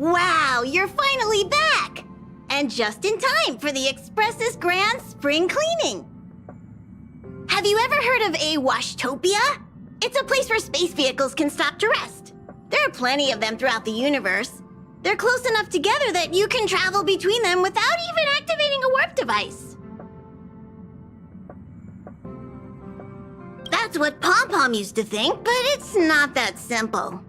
Wow, you're finally back! And just in time for the Express's grand spring cleaning. Have you ever heard of a washtopia? It's a place where space vehicles can stop to rest. There are plenty of them throughout the universe. They're close enough together that you can travel between them without even activating a warp device. That's what Pom Pom used to think, but it's not that simple.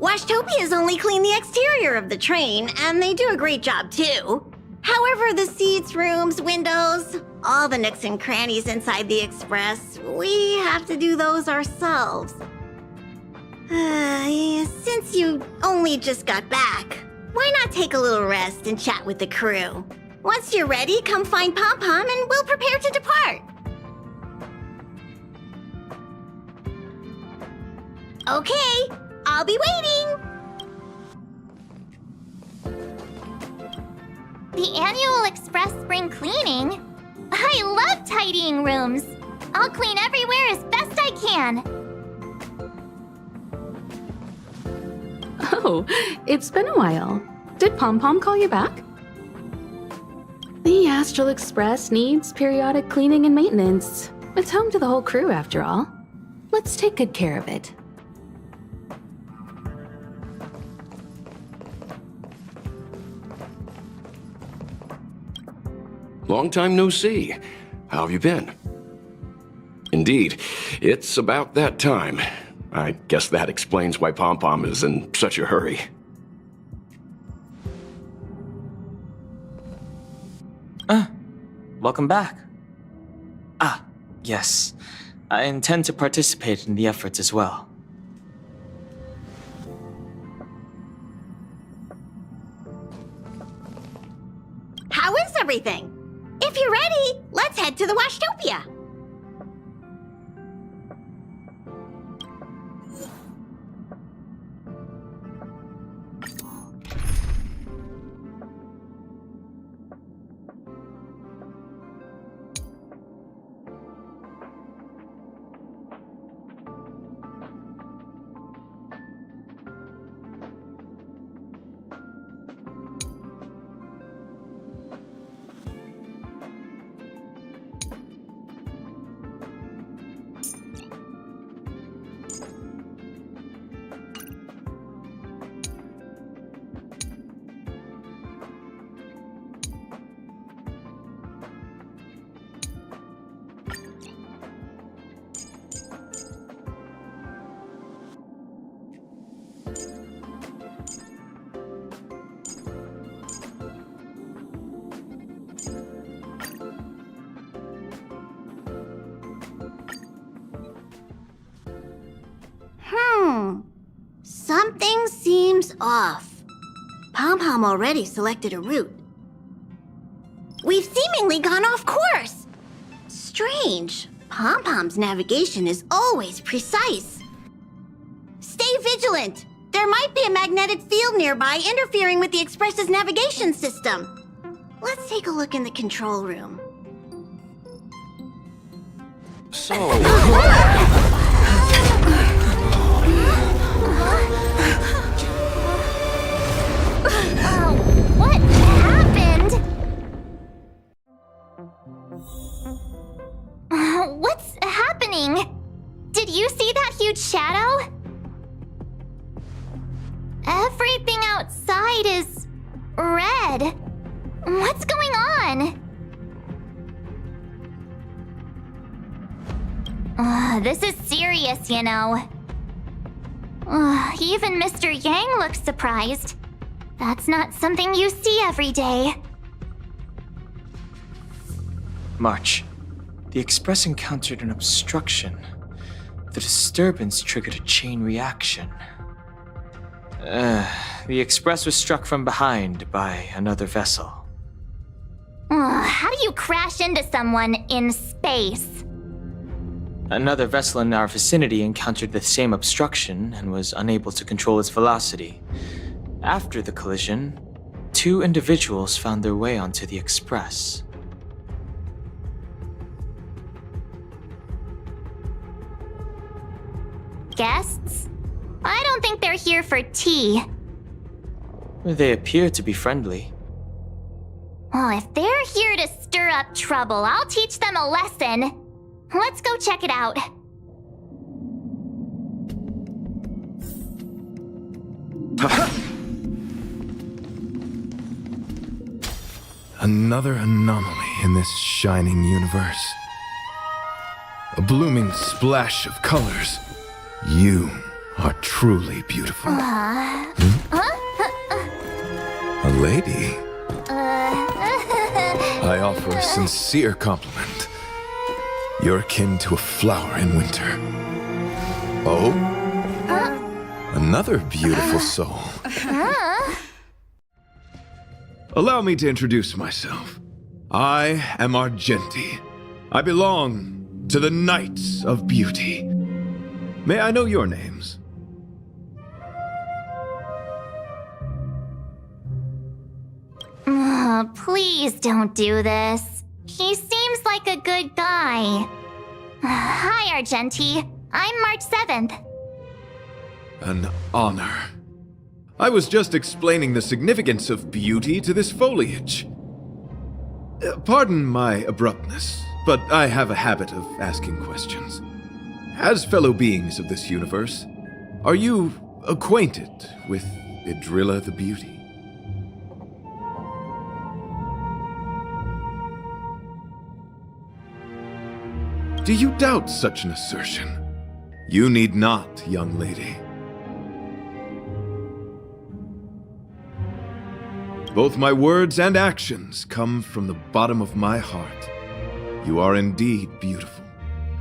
Washtopias only clean the exterior of the train, and they do a great job too. However, the seats, rooms, windows, all the nooks and crannies inside the Express, we have to do those ourselves. Since you only just got back, why not take a little rest and chat with the crew? Once you're ready, come find Pom Pom and we'll prepare to depart. Okay, I'll be waiting. The annual Express spring cleaning? I love tidying rooms. I'll clean everywhere as best I can. Oh, it's been a while. Did Pom Pom call you back? The Astral Express needs periodic cleaning and maintenance. It's home to the whole crew, after all. Let's take good care of it. Long time no see. How have you been? Indeed, it's about that time. I guess that explains why Pom Pom is in such a hurry. Welcome back. Yes. I intend to participate in the efforts as well. How is everything? If you're ready, let's head to the Washtopia. Something seems off. Pom Pom already selected a route. We've seemingly gone off course. Strange. Pom Pom's navigation is always precise. Stay vigilant. There might be a magnetic field nearby interfering with the Express's navigation system. Let's take a look in the control room. So... What happened? What's happening? Did you see that huge shadow? Everything outside is red. What's going on? This is serious, you know. Even Mr. Yang looks surprised. That's not something you see every day. March. The Express encountered an obstruction. The disturbance triggered a chain reaction. The Express was struck from behind by another vessel. How do you crash into someone in space? Another vessel in our vicinity encountered the same obstruction and was unable to control its velocity. After the collision, 2 individuals found their way onto the Express. Guests? I don't think they're here for tea. They appear to be friendly. Well, if they're here to stir up trouble, I'll teach them a lesson. Let's go check it out. Another anomaly in this shining universe. A blooming splash of colors. You are truly beautiful. A lady? I offer a sincere compliment. You're akin to a flower in winter. Oh? Another beautiful soul. Allow me to introduce myself. I am Argenti. I belong to the Knights of Beauty. May I know your names? Please don't do this. He seems like a good guy. Hi, Argenti. I'm March 7th. An honor. I was just explaining the significance of beauty to this foliage. Pardon my abruptness, but I have a habit of asking questions. As fellow beings of this universe, are you acquainted with Idrilla the Beauty? Do you doubt such an assertion? You need not, young lady. Both my words and actions come from the bottom of my heart. You are indeed beautiful,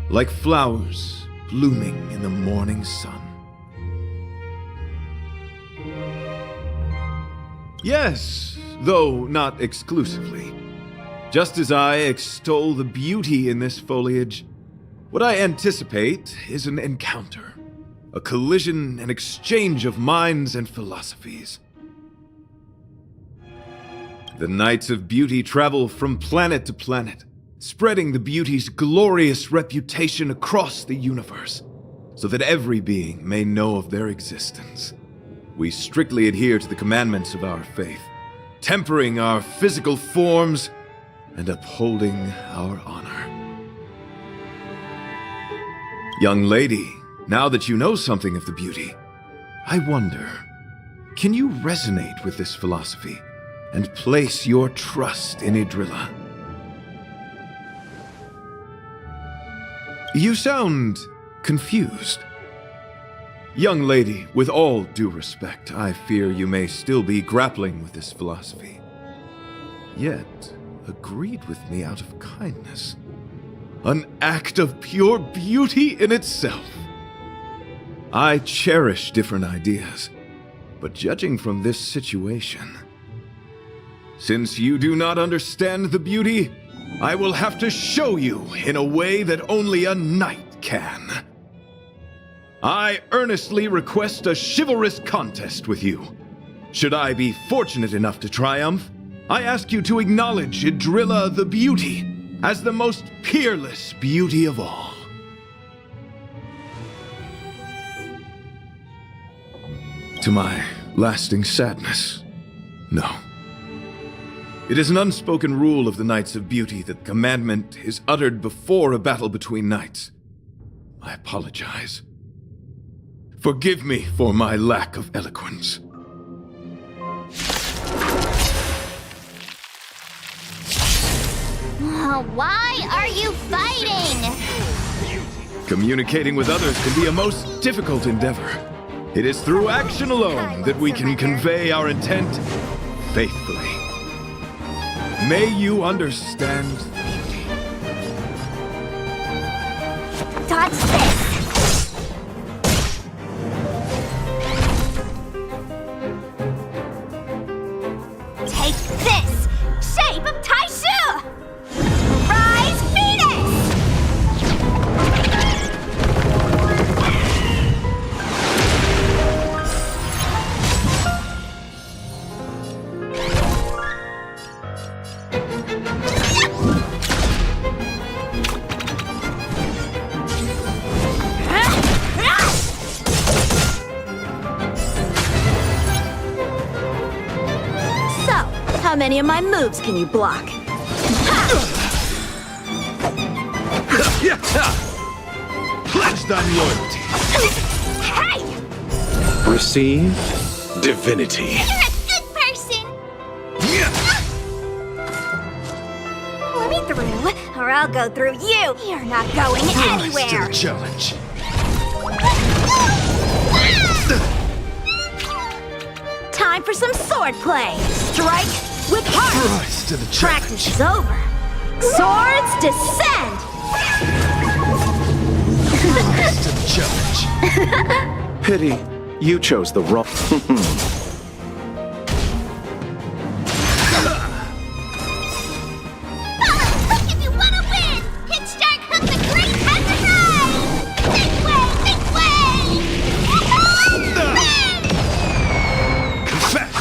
like flowers blooming in the morning sun. Yes, though not exclusively. Just as I extol the beauty in this foliage, what I anticipate is an encounter, a collision and exchange of minds and philosophies. The Knights of Beauty travel from planet to planet, spreading the beauty's glorious reputation across the universe, so that every being may know of their existence. We strictly adhere to the commandments of our faith, tempering our physical forms and upholding our honor. Young lady, now that you know something of the beauty, I wonder, can you resonate with this philosophy and place your trust in Idrilla? You sound confused. Young lady, with all due respect, I fear you may still be grappling with this philosophy. Yet, agreed with me out of kindness. An act of pure beauty in itself. I cherish different ideas, but judging from this situation, since you do not understand the beauty, I will have to show you in a way that only a knight can. I earnestly request a chivalrous contest with you. Should I be fortunate enough to triumph, I ask you to acknowledge Idrilla the Beauty as the most peerless beauty of all. To my lasting sadness, no. It is an unspoken rule of the Knights of Beauty that the commandment is uttered before a battle between knights. I apologize. Forgive me for my lack of eloquence. Why are you fighting? Communicating with others can be a most difficult endeavor. It is through action alone that we can convey our intent faithfully. May you understand beauty. Dodge this! Take this! Shape of Taishu! Rise Venus! How many of my moves can you block? Pledge thy loyalty. Hey! Receive divinity. You're a good person! Let me through, or I'll go through you. You're not going Rise to anywhere. the challenge. Time for some sword play. Strike with heart. Rise to the challenge. Practice is over. Swords descend. Rise to the challenge. Pity, you chose the wrong. Look if you want to win! Hit Stark Hook the Great has arrived! This way! This way! Confess.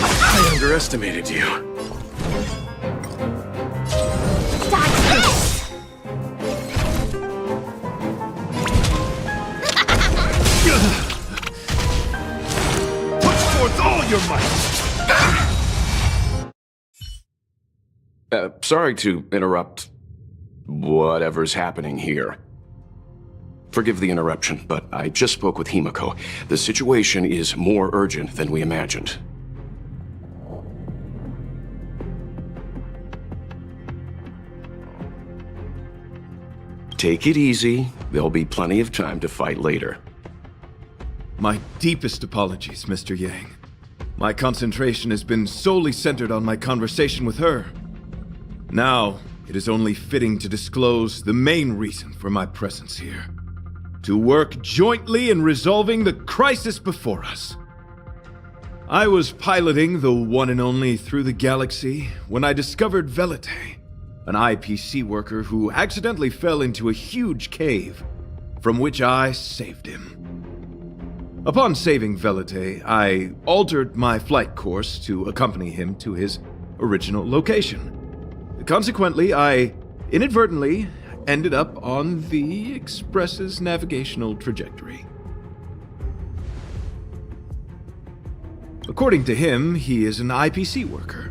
I underestimated you. Dodge this. Put forth all your might. Sorry to interrupt whatever's happening here. Forgive the interruption, but I just spoke with Himiko. The situation is more urgent than we imagined. Take it easy. There'll be plenty of time to fight later. My deepest apologies, Mr. Yang. My concentration has been solely centered on my conversation with her. Now, it is only fitting to disclose the main reason for my presence here. To work jointly in resolving the crisis before us. I was piloting the one and only Through the Galaxy when I discovered Velite, an IPC worker who accidentally fell into a huge cave, from which I saved him. Upon saving Velite, I altered my flight course to accompany him to his original location. Consequently, I inadvertently ended up on the Express's navigational trajectory. According to him, he is an IPC worker.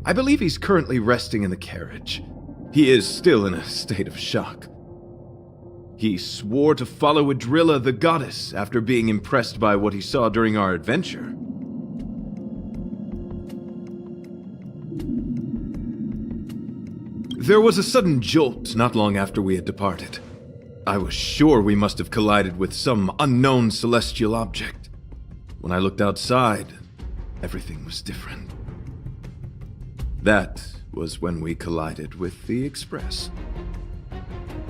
I believe he's currently resting in the carriage. He is still in a state of shock. He swore to follow Adrilla the goddess after being impressed by what he saw during our adventure. There was a sudden jolt not long after we had departed. I was sure we must have collided with some unknown celestial object. When I looked outside, everything was different. That was when we collided with the Express.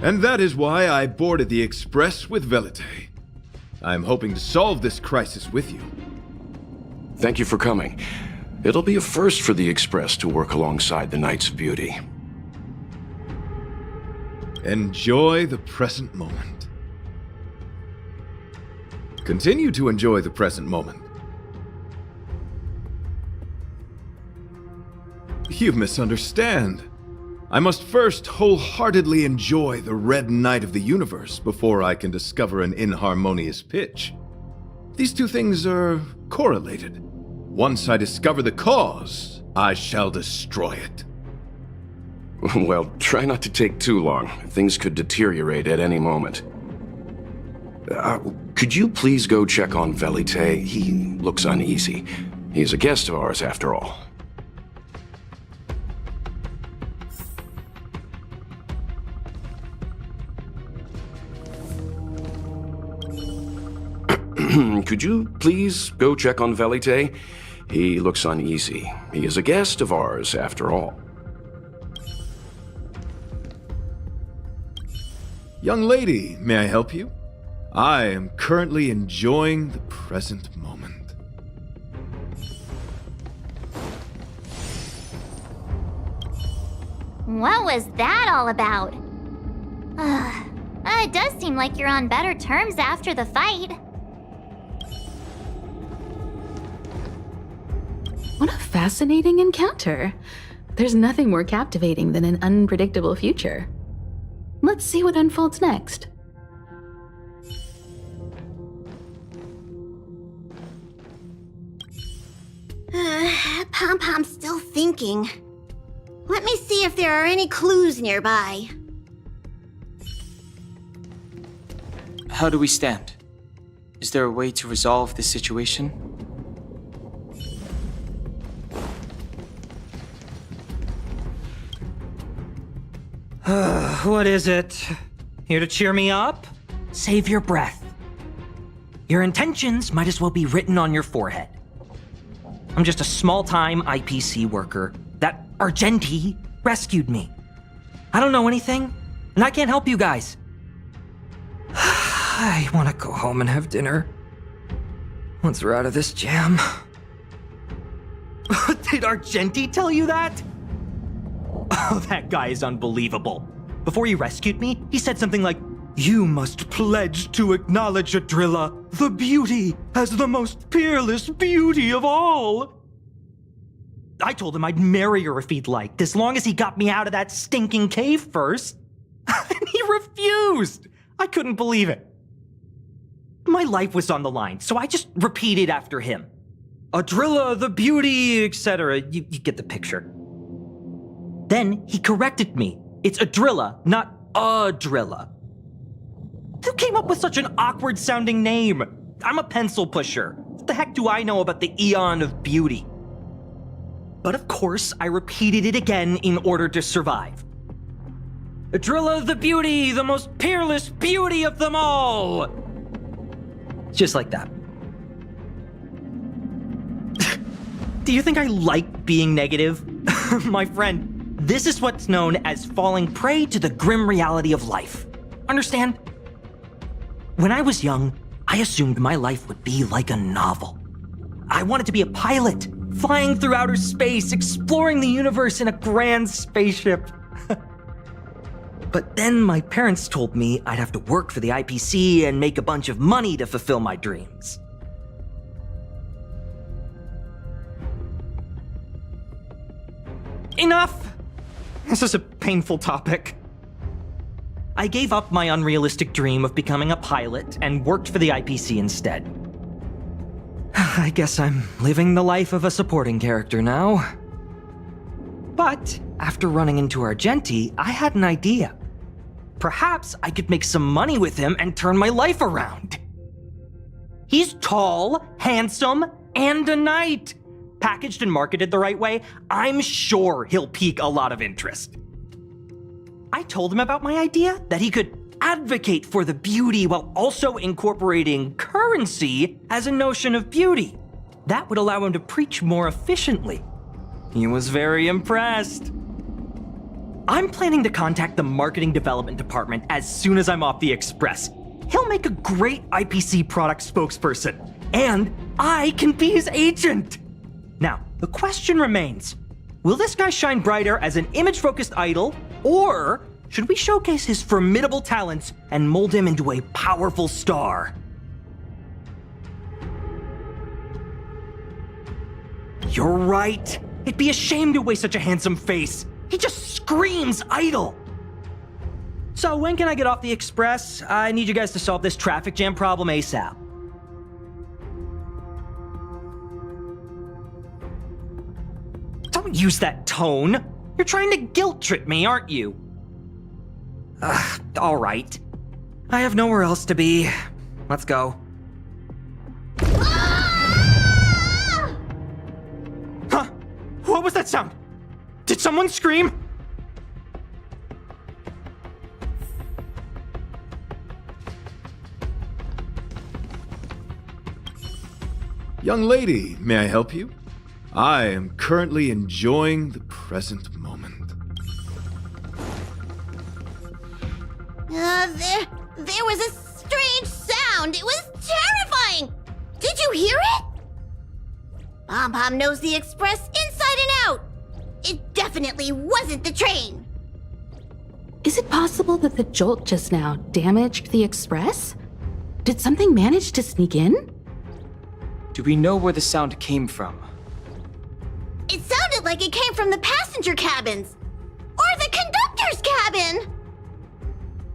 And that is why I boarded the Express with Velite. I'm hoping to solve this crisis with you. Thank you for coming. It'll be a first for the Express to work alongside the Knights of Beauty. Enjoy the present moment. Continue to enjoy the present moment. You misunderstand. I must first wholeheartedly enjoy the red night of the universe before I can discover an inharmonious pitch. These two things are correlated. Once I discover the cause, I shall destroy it. Well, try not to take too long. Things could deteriorate at any moment. Could you please go check on Velite? He looks uneasy. He's a guest of ours, after all. Could you please go check on Velite? He looks uneasy. He is a guest of ours, after all. Young lady, may I help you? I am currently enjoying the present moment. What was that all about? It does seem like you're on better terms after the fight. What a fascinating encounter. There's nothing more captivating than an unpredictable future. Let's see what unfolds next. Pom-Pom's still thinking. Let me see if there are any clues nearby. How do we stand? Is there a way to resolve this situation? What is it? Here to cheer me up? Save your breath. Your intentions might as well be written on your forehead. I'm just a small-time IPC worker. That Argenti rescued me. I don't know anything, and I can't help you guys. I want to go home and have dinner. Once we're out of this jam. Did Argenti tell you that? Oh, that guy is unbelievable. Before he rescued me, he said something like, "You must pledge to acknowledge Adrilla, the beauty, as the most peerless beauty of all." I told him I'd marry her if he'd liked, as long as he got me out of that stinking cave first. And he refused. I couldn't believe it. My life was on the line, so I just repeated after him. Adrilla, the beauty, etc. You get the picture. Then he corrected me. It's Adrilla, not Adrilla. Who came up with such an awkward-sounding name? I'm a pencil pusher. What the heck do I know about the Eon of Beauty? But of course, I repeated it again in order to survive. Adrilla the beauty, the most peerless beauty of them all! Just like that. Do you think I like being negative? My friend, this is what's known as falling prey to the grim reality of life. Understand? When I was young, I assumed my life would be like a novel. I wanted to be a pilot, flying through outer space, exploring the universe in a grand spaceship. But then my parents told me I'd have to work for the IPC and make a bunch of money to fulfill my dreams. Enough! This is a painful topic. I gave up my unrealistic dream of becoming a pilot and worked for the IPC instead. I guess I'm living the life of a supporting character now. But after running into Argenti, I had an idea. Perhaps I could make some money with him and turn my life around. He's tall, handsome, and a knight. Packaged and marketed the right way, I'm sure he'll pique a lot of interest. I told him about my idea, that he could advocate for the beauty while also incorporating currency as a notion of beauty. That would allow him to preach more efficiently. He was very impressed. I'm planning to contact the marketing development department as soon as I'm off the express. He'll make a great IPC product spokesperson, and I can be his agent. Now, the question remains, will this guy shine brighter as an image-focused idol, or should we showcase his formidable talents and mold him into a powerful star? You're right. It'd be a shame to waste such a handsome face. He just screams idol. So when can I get off the express? I need you guys to solve this traffic jam problem ASAP. Don't use that tone. You're trying to guilt trip me, aren't you? All right. I have nowhere else to be. Let's go. Huh? What was that sound? Did someone scream? Young lady, may I help you? I am currently enjoying the present moment. There was a strange sound. It was terrifying. Did you hear it? Pom-Pom knows the express inside and out. It definitely wasn't the train. Is it possible that the jolt just now damaged the express? Did something manage to sneak in? Do we know where the sound came from? It sounded like it came from the passenger cabins. Or the conductor's cabin.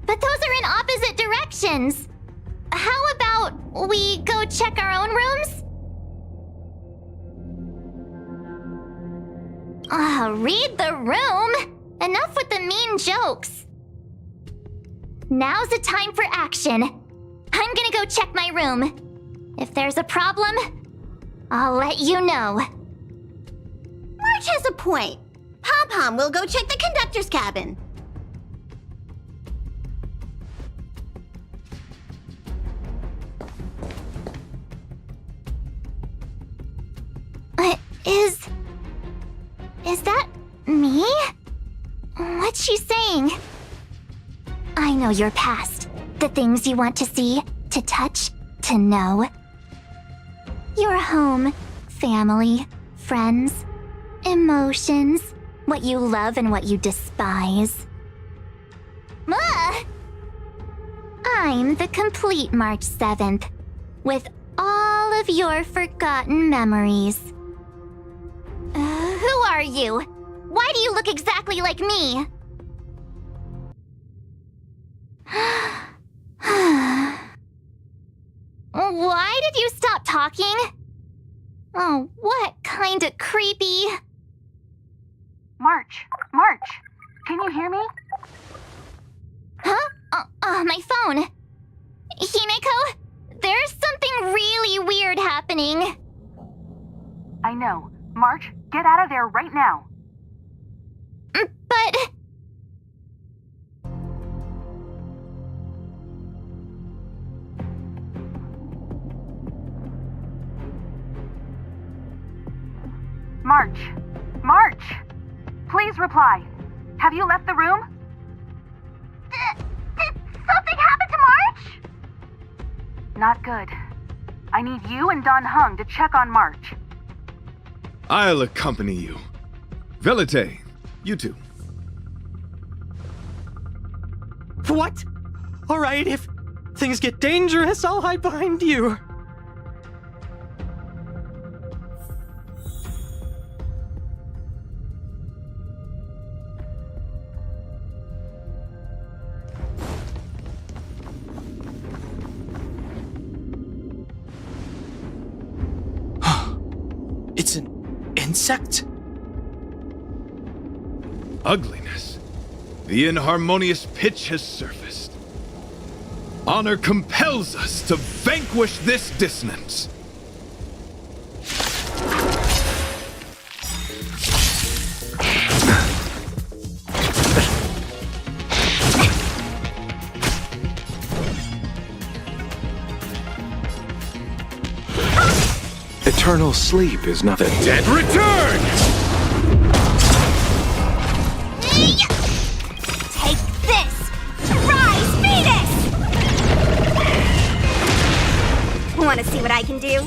But those are in opposite directions. How about we go check our own rooms? Read the room! Enough with the mean jokes. Now's the time for action. I'm gonna go check my room. If there's a problem, I'll let you know. March has a point. Pom-Pom will go check the conductor's cabin. Is that me? What's she saying? I know your past. The things you want to see, to touch, to know. Your home, family, friends, emotions, what you love and what you despise. I'm the complete March 7th, with all of your forgotten memories. Who are you? Why do you look exactly like me? Why did you stop talking? Oh, what kind of creepy... March, can you hear me? Huh? My phone. Himeko, there's something really weird happening. I know. March, get out of there right now. But... March! Please reply. Have you left the room? Did something happen to March? Not good. I need you and Don Hung to check on March. I'll accompany you. Velite, you two. What? Alright, if things get dangerous, I'll hide behind you. It's an insect? Ugliness. The inharmonious pitch has surfaced. Honor compels us to vanquish this dissonance. Eternal sleep is not the dead Return! Take this! Rise, Venus! Want to see what I can do?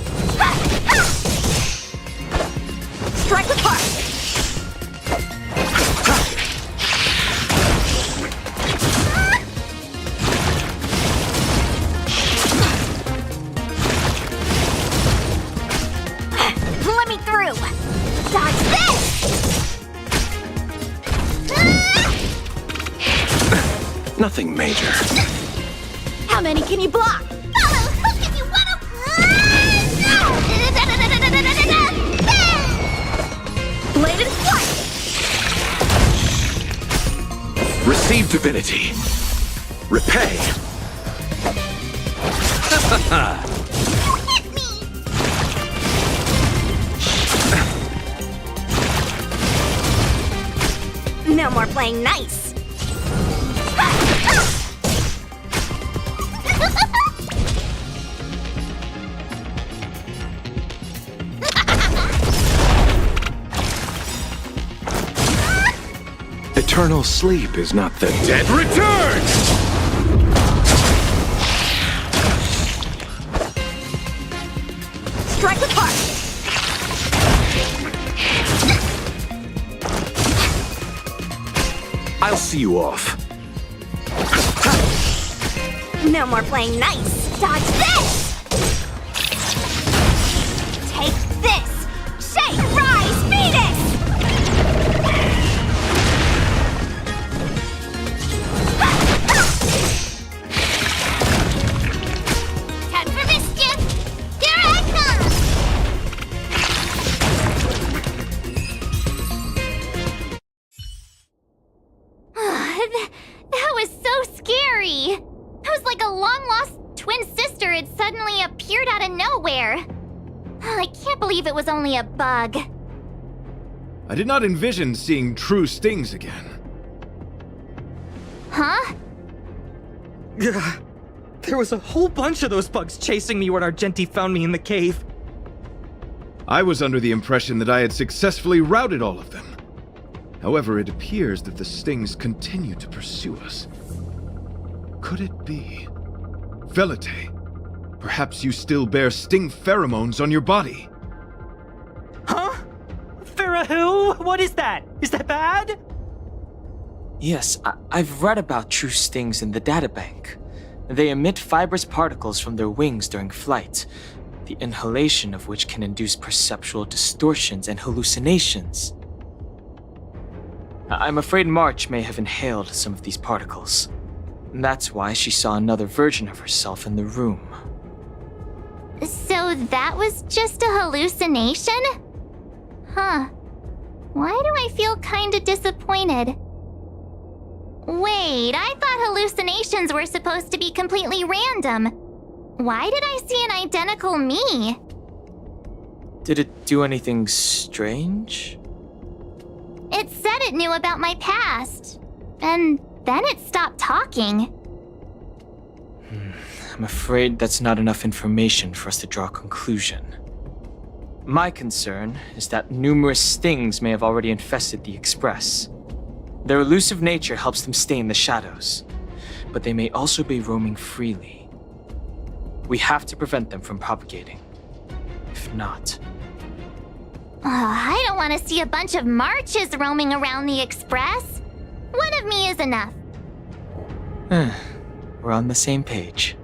Strike with heart! Let me through! Dodge this! nothing major. How many can you block? Follow hook if you wanna... Blade and flight! Receive divinity. Repay. Hit me! No more playing nice. Eternal sleep is not the Dead return! Strike with heart. I'll see you off. No more playing nice. Dodge this! Take this! Shake! Rise, Venus! Time for mischief! Here I come! That was so scary! It was like a long-lost twin sister had suddenly appeared out of nowhere. I can't believe it was only a bug. I did not envision seeing true stings again. Huh? There was a whole bunch of those bugs chasing me when Argenti found me in the cave. I was under the impression that I had successfully routed all of them. However, it appears that the stings continue to pursue us. Could it be? Velite, perhaps you still bear sting pheromones on your body. Huh? Farah who? What is that? Is that bad? Yes, I've read about true stings in the databank. They emit fibrous particles from their wings during flight, the inhalation of which can induce perceptual distortions and hallucinations. I'm afraid March may have inhaled some of these particles. That's why she saw another version of herself in the room. So that was just a hallucination? Huh. Why do I feel kinda disappointed? Wait, I thought hallucinations were supposed to be completely random. Why did I see an identical me? Did it do anything strange? It said it knew about my past. And then it stopped talking. I'm afraid that's not enough information for us to draw a conclusion. My concern is that numerous stings may have already infested the Express. Their elusive nature helps them stay in the shadows, but they may also be roaming freely. We have to prevent them from propagating. If not... I don't want to see a bunch of marches roaming around the Express. One of me is enough. We're on the same page.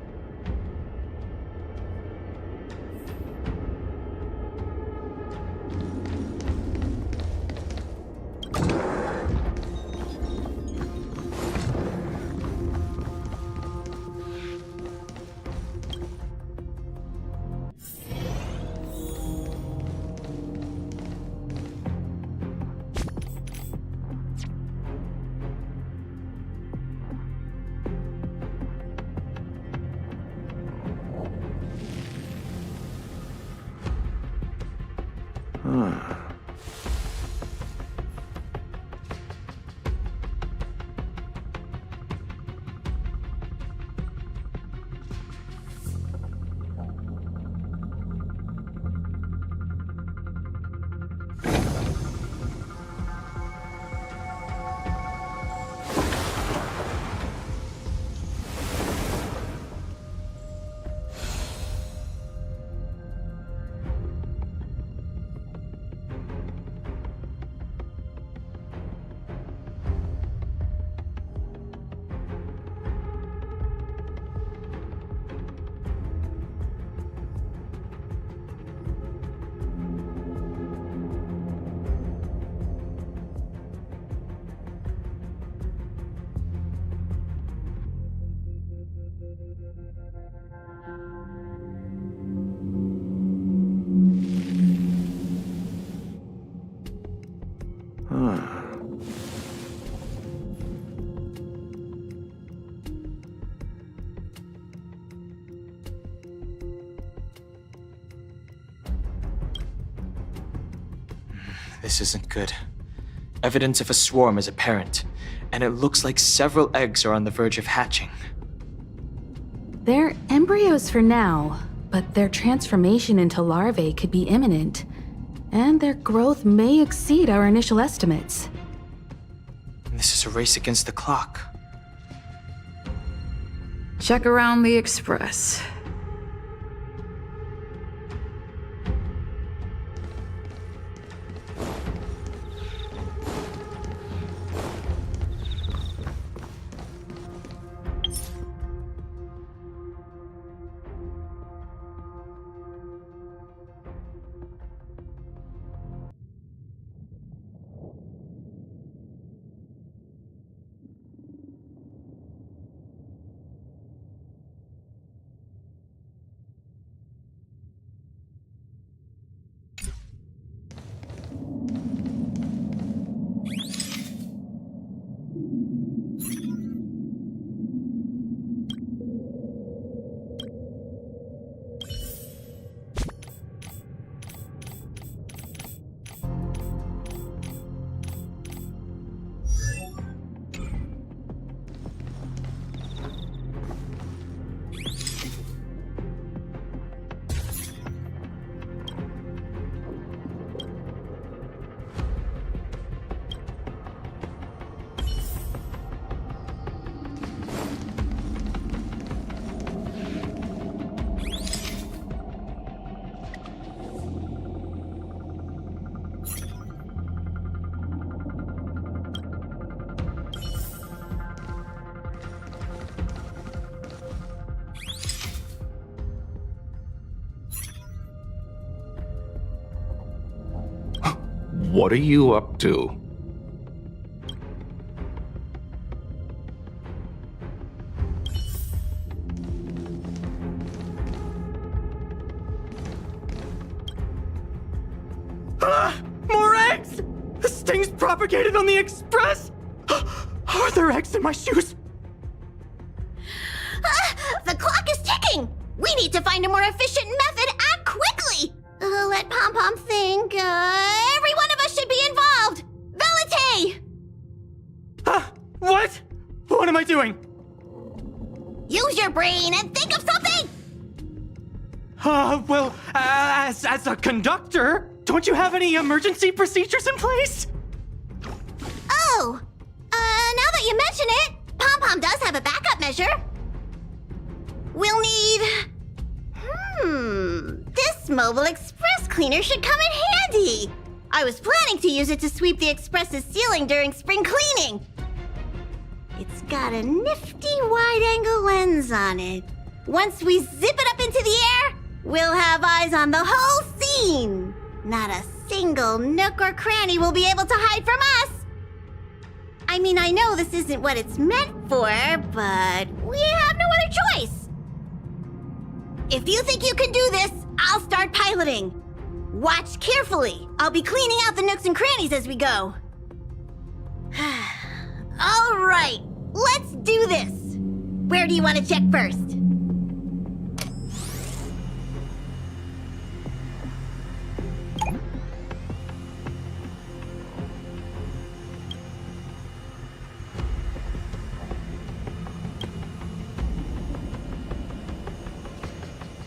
This isn't good. Evidence of a swarm is apparent, and it looks like several eggs are on the verge of hatching. They're embryos for now, but their transformation into larvae could be imminent, and their growth may exceed our initial estimates. This is a race against the clock. Check around the Express. What are you up to? More eggs! This thing's propagated on the express! Are there eggs in my shoes? The clock is ticking! We need to find a more efficient method and quickly! Let Pom Pom think. Every one of us should be involved! Valete! What? What am I doing? Use your brain and think of something! Well, as a conductor, don't you have any emergency procedures in place? Oh! Now that you mention it, Pom Pom does have a backup measure. We'll need... This mobile express cleaner should come in handy. I was planning to use it to sweep the express's ceiling during spring cleaning. It's got a nifty wide-angle lens on it. Once we zip it up into the air, we'll have eyes on the whole scene. Not a single nook or cranny will be able to hide from us. I mean, I know this isn't what it's meant for, but we have no other choice. If you think you can do this, I'll start piloting. Watch carefully. I'll be cleaning out the nooks and crannies as we go. All right, let's do this. Where do you want to check first?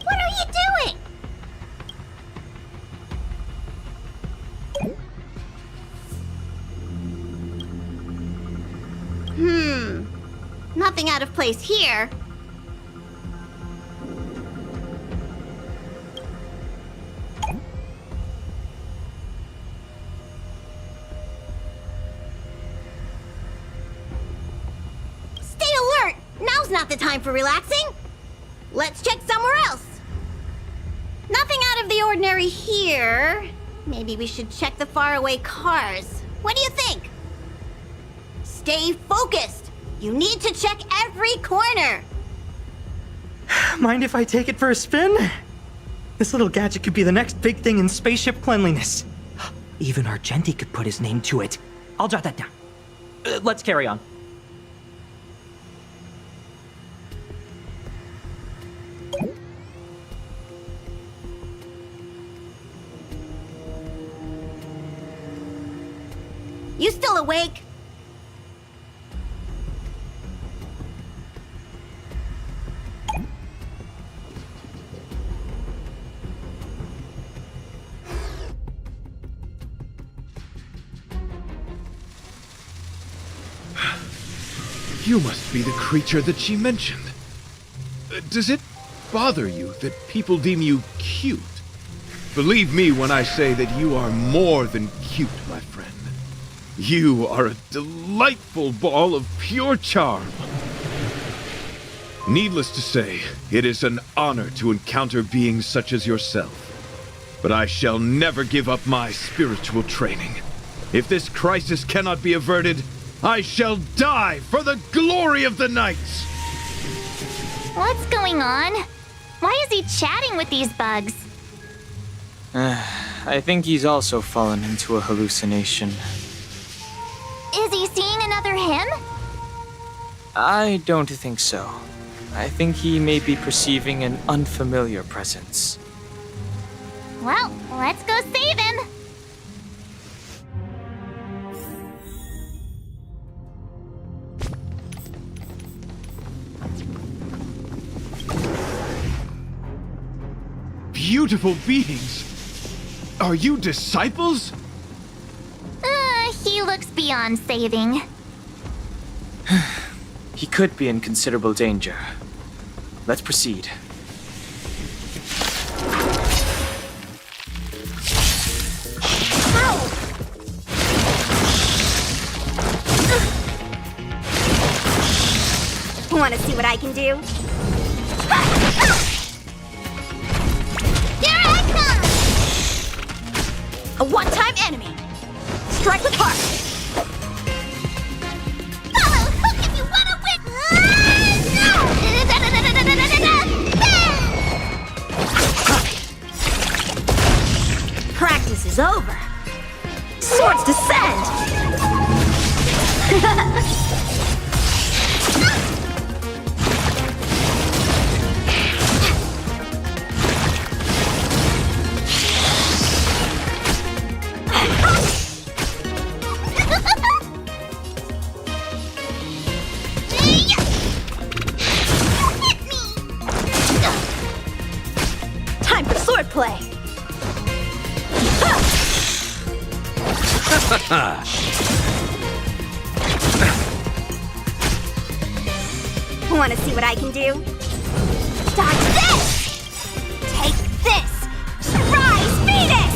What are you doing? Nothing out of place here. Stay alert! Now's not the time for relaxing. Let's check somewhere else. Nothing out of the ordinary here. Maybe we should check the faraway cars. What do you think? Stay focused. You need to check every corner. Mind if I take it for a spin? This little gadget could be the next big thing in spaceship cleanliness. Even Argenti could put his name to it. I'll jot that down. Let's carry on. You still awake? You must be the creature that she mentioned. Does it bother you that people deem you cute? Believe me when I say that you are more than cute, my friend. You are a delightful ball of pure charm. Needless to say, it is an honor to encounter beings such as yourself. But I shall never give up my spiritual training. If this crisis cannot be averted, I shall die for the glory of the Knights! What's going on? Why is he chatting with these bugs? I think he's also fallen into a hallucination. Is he seeing another him? I don't think so. I think he may be perceiving an unfamiliar presence. Well, let's go save him! Beautiful beings! Are you disciples? He looks beyond saving. He could be in considerable danger. Let's proceed. Want to see what I can do? Here I come! A one-time enemy. strike with heart! Follow hook if you wanna win! Practice is over. Swords descend! Time for swordplay! Wanna see what I can do? Dodge this! Take this! Rise, Venus!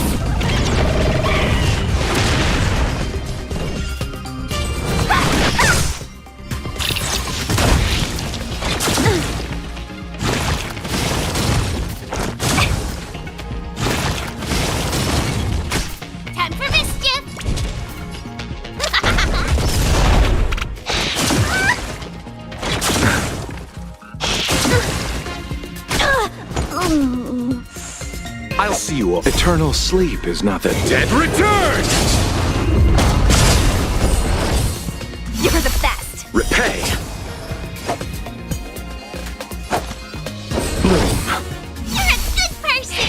Time for mischief! I'll see you off. Eternal sleep is not the dead return! You're the best! Repay! Bloom! You're a good person!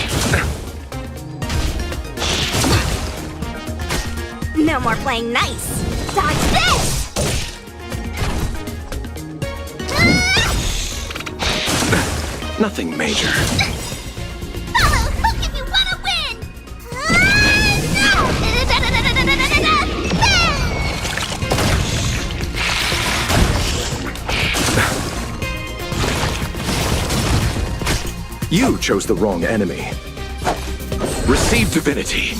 No more playing nice! Dodge this! Nothing major. Follow hook if you wanna win! You chose the wrong enemy. Receive divinity.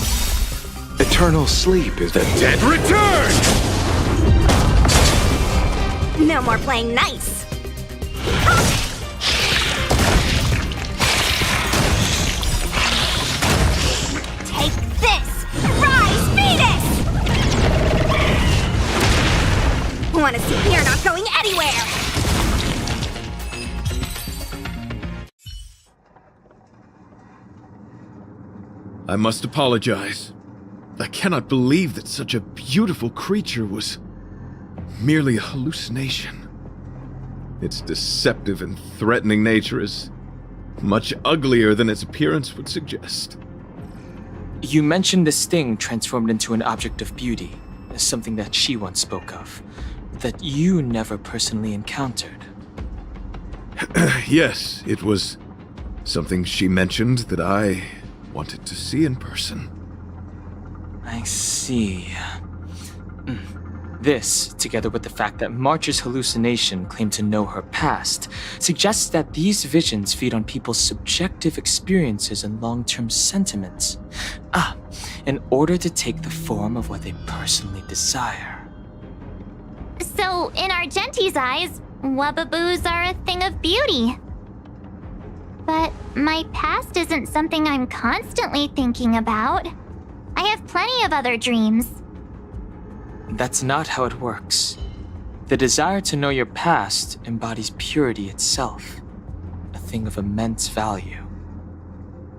Eternal sleep is the dead return! No more playing nice! Take this! Rise, Venus! Wanna see you're not going anywhere! I must apologize. I cannot believe that such a beautiful creature was merely a hallucination. Its deceptive and threatening nature is much uglier than its appearance would suggest. You mentioned this thing transformed into an object of beauty, something that she once spoke of, that you never personally encountered. Yes, it was something she mentioned that I wanted to see in person. I see. This, together with the fact that March's hallucination claimed to know her past, suggests that these visions feed on people's subjective experiences and long-term sentiments. In order to take the form of what they personally desire. So, in Argenti's eyes, Wubbaboos are a thing of beauty. But my past isn't something I'm constantly thinking about. I have plenty of other dreams. That's not how it works. The desire to know your past embodies purity itself, a thing of immense value.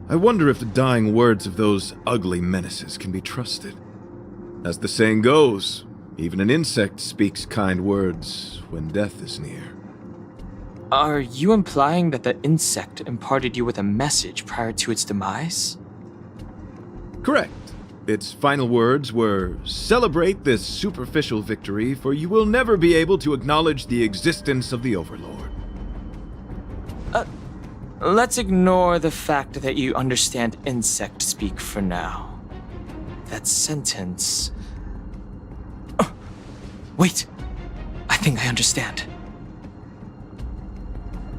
I wonder if the dying words of those ugly menaces can be trusted. As the saying goes, even an insect speaks kind words when death is near. Are you implying that the insect imparted you with a message prior to its demise? Correct. Its final words were, "Celebrate this superficial victory, for you will never be able to acknowledge the existence of the Overlord." Let's ignore the fact that you understand insect speak for now. That sentence... Oh, wait! I think I understand.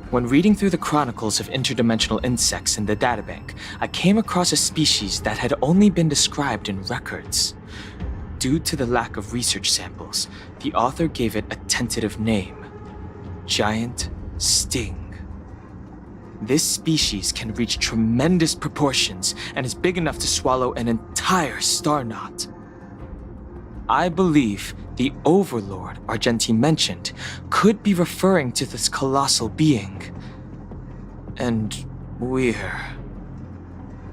When reading through the chronicles of interdimensional insects in the databank, I came across a species that had only been described in records. Due to the lack of research samples, the author gave it a tentative name: Giant Sting. This species can reach tremendous proportions and is big enough to swallow an entire star knot. I believe the Overlord Argenti mentioned could be referring to this colossal being. And we're...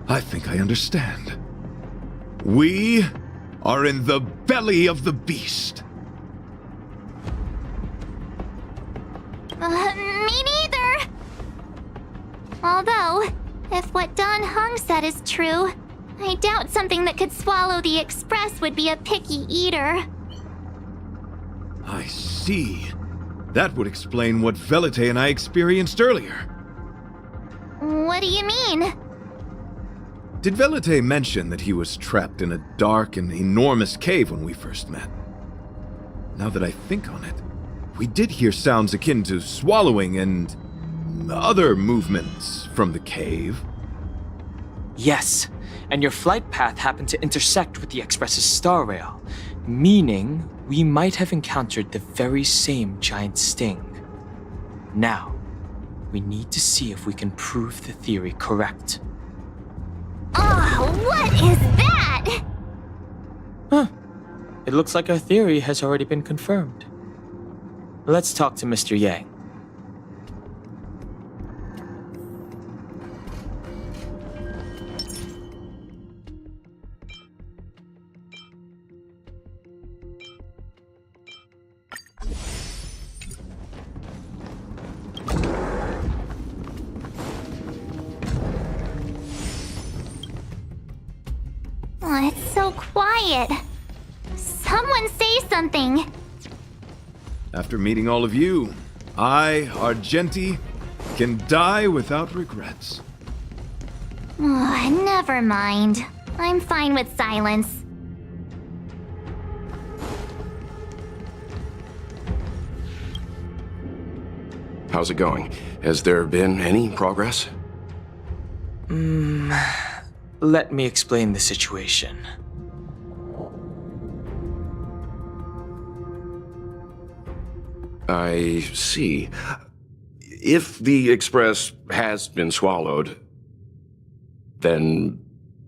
I think I understand. We are in the belly of the beast. Me neither. Although, if what Don Hung said is true, I doubt something that could swallow the Express would be a picky eater. I see. That would explain what Velite and I experienced earlier. What do you mean? Did Velite mention that he was trapped in a dark and enormous cave when we first met? Now that I think on it, we did hear sounds akin to swallowing and other movements from the cave. Yes, and your flight path happened to intersect with the Express's star rail, meaning we might have encountered the very same giant sting. Now, we need to see if we can prove the theory correct. Oh, what is that? Huh. It looks like our theory has already been confirmed. Let's talk to Mr. Yang. Oh, it's so quiet. Someone say something. After meeting all of you, I, Argenti, can die without regrets. Oh, never mind. I'm fine with silence. How's it going? Has there been any progress? Let me explain the situation. I see. If the Express has been swallowed, then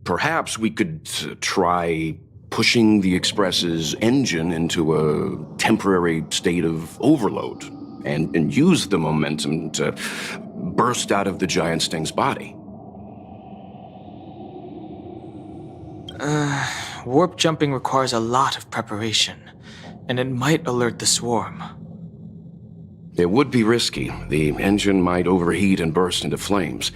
perhaps we could try pushing the Express's engine into a temporary state of overload and use the momentum to burst out of the giant sting's body. Warp jumping requires a lot of preparation, and it might alert the swarm. It would be risky. The engine might overheat and burst into flames.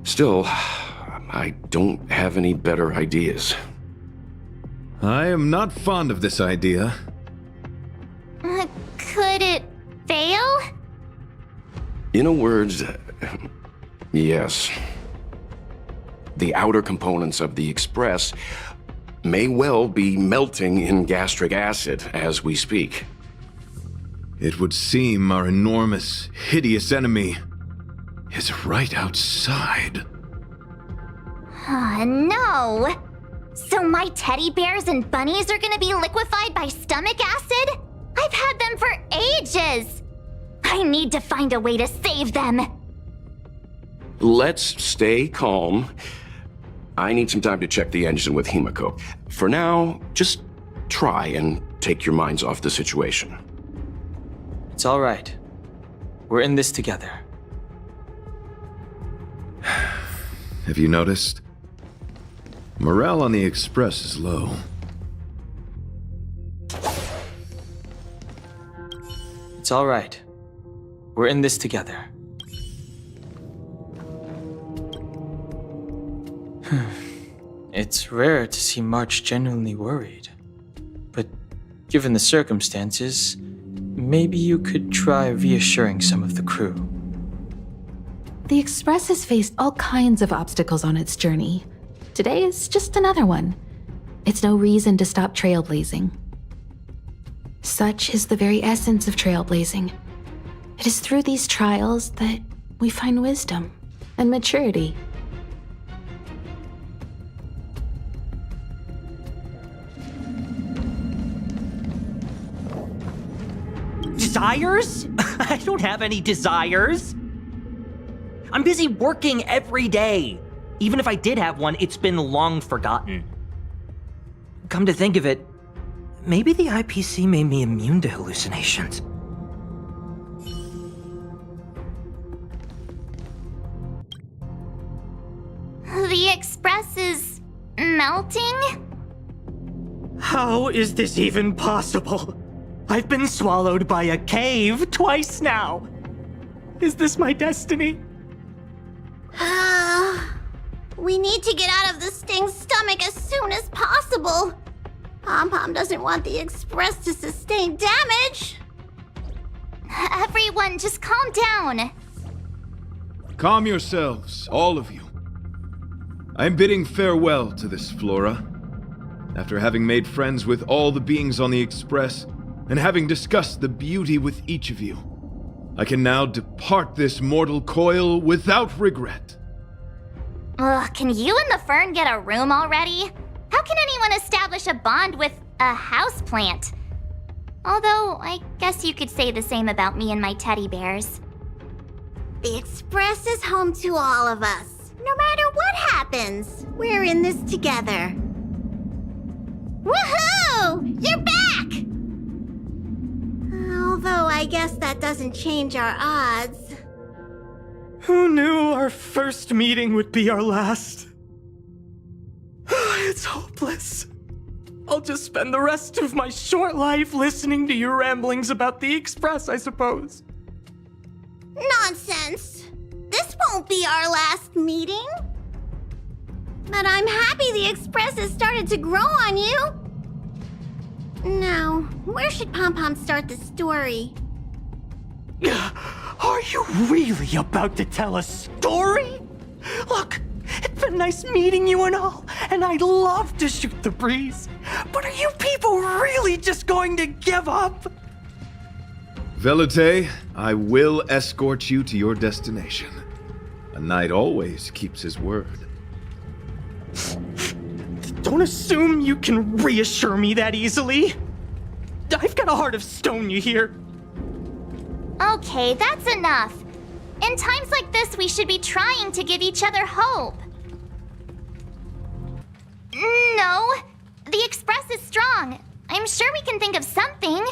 Still, I don't have any better ideas. I am not fond of this idea. Could it fail? In a word, yes. The outer components of the Express may well be melting in gastric acid as we speak. It would seem our enormous, hideous enemy is right outside. No! So my teddy bears and bunnies are gonna be liquefied by stomach acid? I've had them for ages! I need to find a way to save them! Let's stay calm. I need some time to check the engine with Himiko. For now, just try and take your minds off the situation. It's all right. We're in this together. Have you noticed? Morale on the Express is low. It's all right. We're in this together. It's rare to see March genuinely worried. But given the circumstances, maybe you could try reassuring some of the crew. The Express has faced all kinds of obstacles on its journey. Today is just another one. It's no reason to stop trailblazing. Such is the very essence of trailblazing. It is through these trials that we find wisdom and maturity. Desires? I don't have any desires. I'm busy working every day. Even if I did have one, it's been long forgotten. Come to think of it, Maybe the IPC made me immune to hallucinations. The Express is melting? How is this even possible? I've been swallowed by a cave twice now. Is this my destiny? We need to get out of the Sting's stomach as soon as possible. Pom-Pom doesn't want the Express to sustain damage. Everyone, just calm down. Calm yourselves, all of you. I'm bidding farewell to this Flora. After having made friends with all the beings on the Express, and having discussed the beauty with each of you, I can now depart this mortal coil without regret. Ugh, can you and the Fern get a room already? How can anyone establish a bond with a houseplant? Although, I guess you could say the same about me and my teddy bears. The Express is home to all of us. No matter what happens, we're in this together. Woohoo! You're back! Although I guess that doesn't change our odds. Who knew our first meeting would be our last? It's hopeless. I'll just spend the rest of my short life listening to your ramblings about the Express, I suppose. Nonsense! This won't be our last meeting. But I'm happy the Express has started to grow on you. Now, where should Pom-Pom start the story? Are you really about to tell a story? Look, it's been nice meeting you and all, and I'd love to shoot the breeze. But are you people really just going to give up? Velite, I will escort you to your destination. A knight always keeps his word. Don't assume you can reassure me that easily. I've got a heart of stone, you hear? Okay, that's enough. In times like this, we should be trying to give each other hope. No, the Express is strong. I'm sure we can think of something.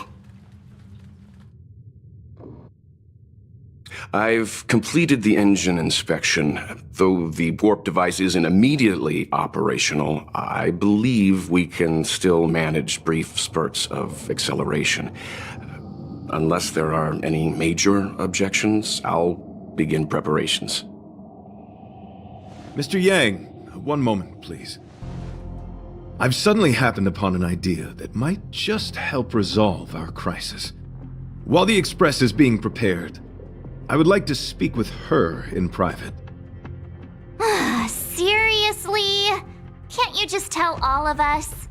I've completed the engine inspection. Though the warp device isn't immediately operational, I believe we can still manage brief spurts of acceleration. Unless there are any major objections, I'll begin preparations. Mr. Yang, one moment, please. I've suddenly happened upon an idea that might just help resolve our crisis. While the Express is being prepared, I would like to speak with her in private. Seriously? Can't you just tell all of us?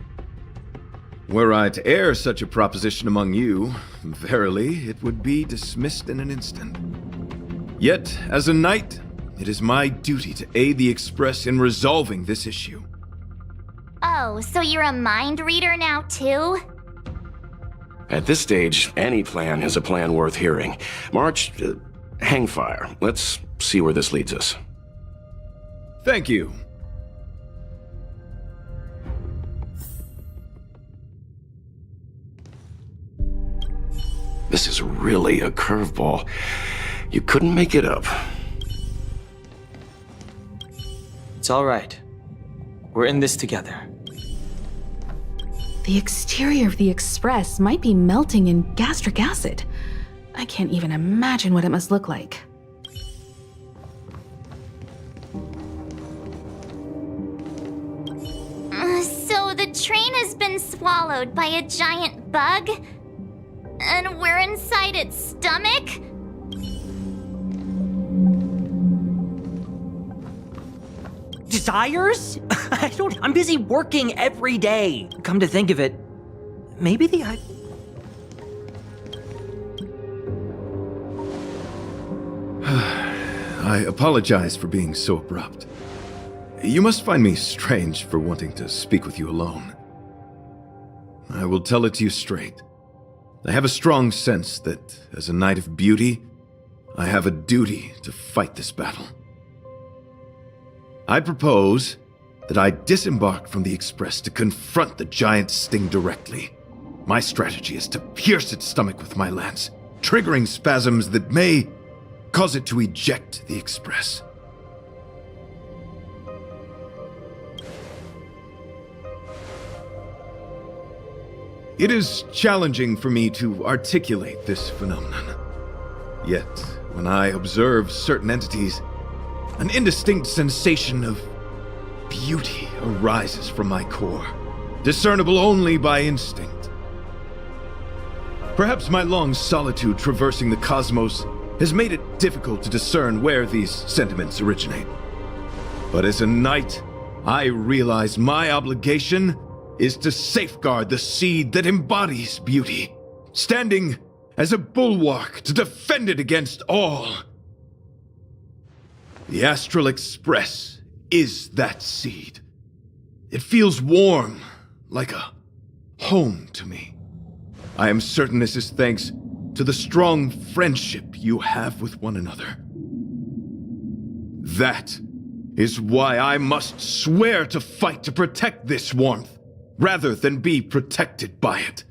Were I to air such a proposition among you, verily, it would be dismissed in an instant. Yet, as a knight, it is my duty to aid the Express in resolving this issue. Oh, so you're a mind reader now, too? At this stage, any plan is a plan worth hearing. March, hang fire. Let's see where this leads us. Thank you. This is really a curveball. You couldn't make it up. It's all right. We're in this together. The exterior of the Express might be melting in gastric acid. I can't even imagine what it must look like. So the train has been swallowed by a giant bug? And we're inside its stomach? Desires? I'm busy working every day. Come to think of it, maybe I apologize for being so abrupt. You must find me strange for wanting to speak with you alone. I will tell it to you straight. I have a strong sense that, as a knight of beauty, I have a duty to fight this battle. I propose that I disembark from the Express to confront the giant Sting directly. My strategy is to pierce its stomach with my lance, triggering spasms that may cause it to eject the Express. It is challenging for me to articulate this phenomenon. Yet, when I observe certain entities, an indistinct sensation of beauty arises from my core, discernible only by instinct. Perhaps my long solitude traversing the cosmos has made it difficult to discern where these sentiments originate. But as a knight, I realize my obligation is to safeguard the seed that embodies beauty, standing as a bulwark to defend it against all. The Astral Express is that seed. It feels warm, like a home to me. I am certain this is thanks to the strong friendship you have with one another. That is why I must swear to fight to protect this warmth, rather than be protected by it.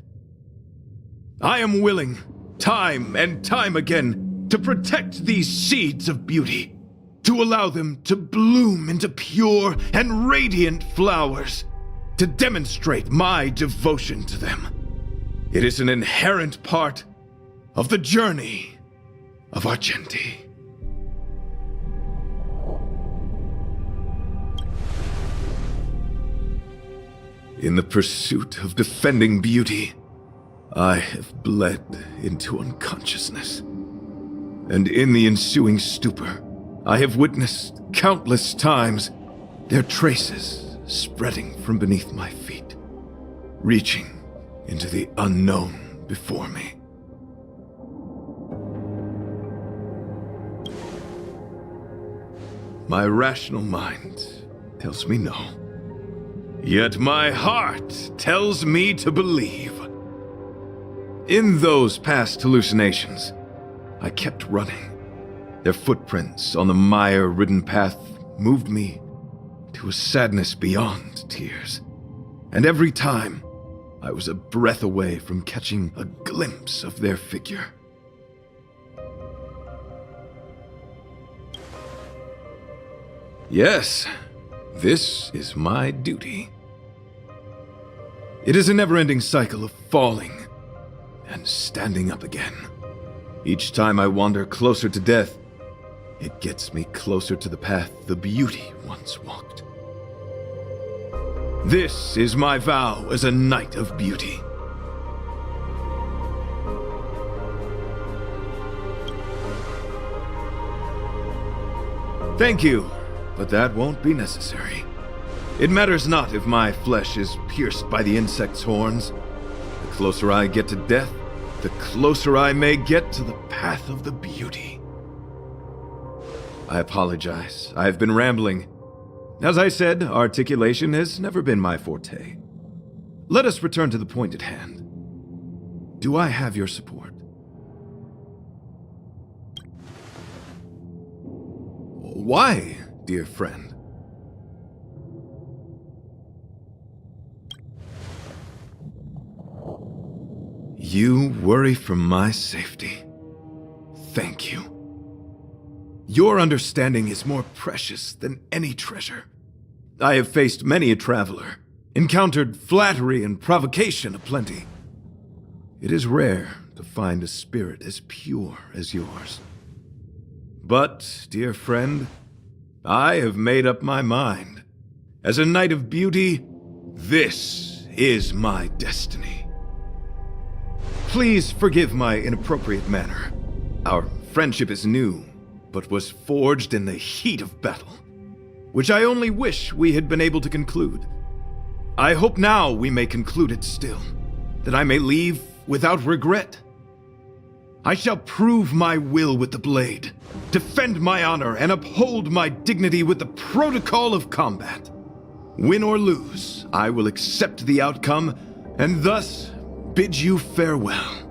I am willing, time and time again, to protect these seeds of beauty, to allow them to bloom into pure and radiant flowers, to demonstrate my devotion to them. It is an inherent part of the journey of Argenti. In the pursuit of defending beauty, I have bled into unconsciousness. And in the ensuing stupor, I have witnessed countless times their traces spreading from beneath my feet, reaching into the unknown before me. My rational mind tells me no. Yet my heart tells me to believe. In those past hallucinations, I kept running. Their footprints on the mire-ridden path moved me to a sadness beyond tears. And every time, I was a breath away from catching a glimpse of their figure. Yes, this is my duty. It is a never-ending cycle of falling and standing up again. Each time I wander closer to death, it gets me closer to the path the beauty once walked. This is my vow as a knight of beauty. Thank you, but that won't be necessary. It matters not if my flesh is pierced by the insect's horns. The closer I get to death, the closer I may get to the path of the beauty. I apologize. I have been rambling. As I said, articulation has never been my forte. Let us return to the point at hand. Do I have your support? Why, dear friend? You worry for my safety. Thank you. Your understanding is more precious than any treasure. I have faced many a traveler, encountered flattery and provocation aplenty. It is rare to find a spirit as pure as yours. But, dear friend, I have made up my mind. As a knight of beauty, this is my destiny. Please forgive my inappropriate manner. Our friendship is new, but was forged in the heat of battle, which I only wish we had been able to conclude. I hope now we may conclude it still, that I may leave without regret. I shall prove my will with the blade, defend my honor, and uphold my dignity with the protocol of combat. Win or lose, I will accept the outcome, and thus bid you farewell.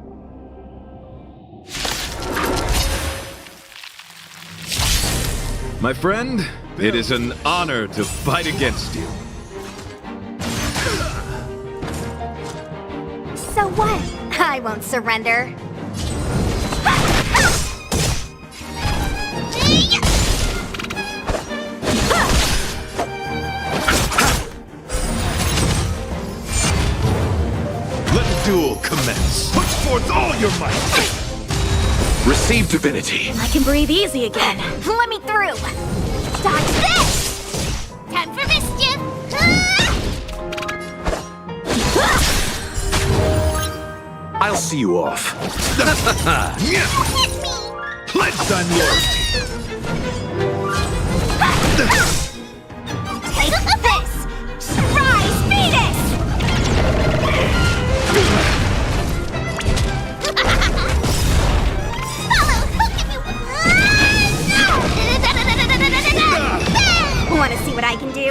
My friend, it is an honor to fight against you. So what? I won't surrender. Let the duel commence. Put forth all your might. Receive divinity. I can breathe easy again. Let me through. Dodge this! Time for mischief! I'll see you off. Pledge thine loyalty. Take this! Rise, Venus! Want to see what I can do?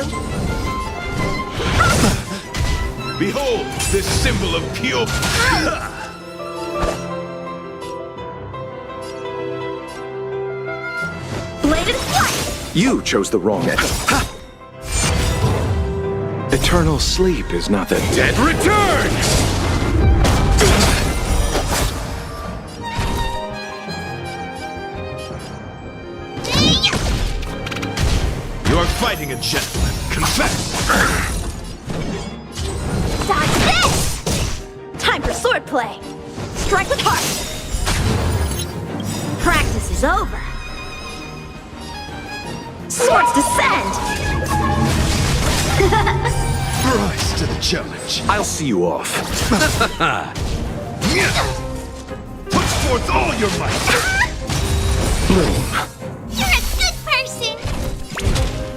Behold, this symbol of pure... Bladed flight! You chose the wrong end. Eternal sleep is not the dead return! You are fighting a gentleman. Confess! Dodge this! Time for swordplay! Strike with heart! Practice is over! Swords descend! Rise to the challenge. I'll see you off. Put forth all your might. Bloom. You're a good person!